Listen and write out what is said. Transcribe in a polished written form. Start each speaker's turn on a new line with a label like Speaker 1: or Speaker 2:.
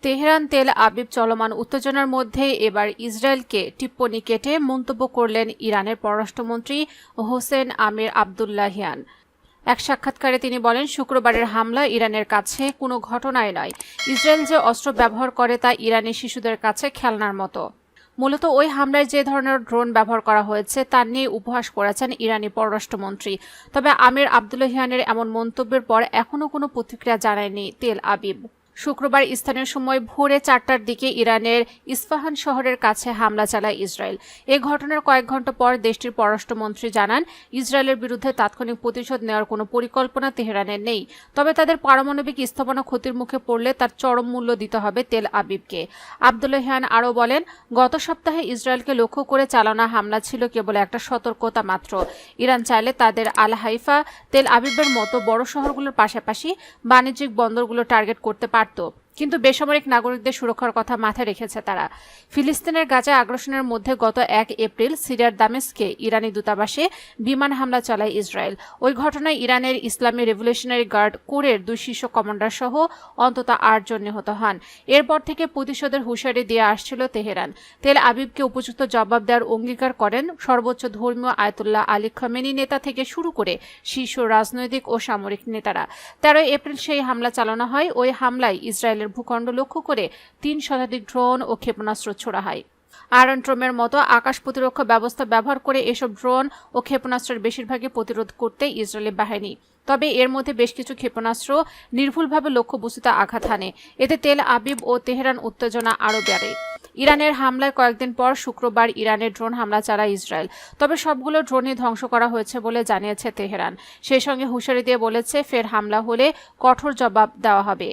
Speaker 1: Tehran Tel Aviv চলমান উত্তেজনার মধ্যে এবার ইসরায়েলকে টিপ্পনী কেটে মন্তব্য করলেন ইরানের পররাষ্ট্রমন্ত্রী হোসেন আমির আবদুল্লাহিয়ান। এক সাক্ষাৎকারে তিনি বলেন, শুক্রবারের হামলা ইরানের কাছে কোনো ঘটনাই নয়। ইসরায়েল যে অস্ত্র ব্যবহার করে তা ইরানি শিশুদের কাছে খেলনার মতো। মূলত ওই হামলায় যে ধরনের ড্রোন ব্যবহার করা হয়েছে তা নিয়ে উপহাস করেছেন ইরানি পররাষ্ট্রমন্ত্রী। তবে আমির আবদুল্লাহিয়ানের এমন মন্তব্যের পর এখনও কোনো প্রতিক্রিয়া জানায়নি তেল আবিব। শুক্রবার স্থানীয় সময় ভোরে 4টার দিকে ইরানের ইস্পাহান শহরের কাছে হামলা চালায় ইসরায়েল। এ ঘটনার কয়েক ঘণ্টা পর দেশটির পররাষ্ট্রমন্ত্রী জানান, ইসরায়েলের বিরুদ্ধে তাৎক্ষণিক প্রতিশোধ নেওয়ার কোনো পরিকল্পনা তেহরানের নেই। তবে তাদের পারমাণবিক স্থাপনা ক্ষতির মুখে পড়লে তার চরম মূল্য দিতে হবে তেল আবিবকে। আবদুল্লাহিয়ান আরও বলেন, গত সপ্তাহে ইসরায়েলকে লক্ষ্য করে চালানো হামলা ছিল কেবল একটা সতর্কতা মাত্র। ইরান চাইলে তাদের আল হাইফা, তেল আবিবের মতো বড় শহরগুলোর পাশাপাশি বাণিজ্যিক বন্দরগুলো টার্গেট করতে পারত, কিন্তু বেসামরিক নাগরিকদের সুরক্ষার কথা মাথায় রেখেছে তারা। ফিলিস্তিনের গাজায় আগ্রাসনের মধ্যে গত 1 এপ্রিল সিরিয়ার দামেস্কে ইরানি দূতাবাসে বিমান হামলা চালায় ইসরায়েল। ওই ঘটনায় ইরানের ইসলামী রেভলিউশনারি গার্ড কোরের 2 শীর্ষ কমান্ডার সহ অন্তত 8 জন নিহত হন। এরপর থেকে প্রতিশোধের হুঁশিয়ারি দিয়ে আসছিল তেহরান। তেল আবিবকে উপযুক্ত জবাব দেওয়ার অঙ্গীকার করেন সর্বোচ্চ ধর্মীয় আয়াতুল্লাহ আলী খামেনি নেতা থেকে শুরু করে শীর্ষ রাজনৈতিক ও সামরিক নেতারা। 13 এপ্রিল সেই হামলা চালানো হয়। ওই হামলায় ইসরায়েলের ভূখণ্ড লক্ষ্য করে 3 শতাধিক ড্রোন ও ক্ষেপণাস্ত্র ছোড়া হয়। আয়রন ড্রোমের মতো আকাশ প্রতিরক্ষা ব্যবস্থা ব্যবহার করে এসব ড্রোন ও ক্ষেপণাস্ত্রের বেশিরভাগই প্রতিরোধ করতে ইসরায়েলি বাহিনী। তবে এর মধ্যে বেশ কিছু ক্ষেপণাস্ত্র নির্ভুলভাবে লক্ষ্যবস্তুতে আঘাত হানে। এতে তেল আবিব ও তেহরান উত্তেজনা আরও বাড়ে। ইরানের হামলায় কয়েকদিন পর শুক্রবার ইরানের ড্রোন হামলা চালায় ইসরায়েল। তবে সবগুলো ড্রোনই ধ্বংস করা হয়েছে বলে জানিয়েছে তেহরান। সেই সঙ্গে হুঁশিয়ারি দিয়ে বলেছে, ফের হামলা হলে কঠোর জবাব দেওয়া হবে।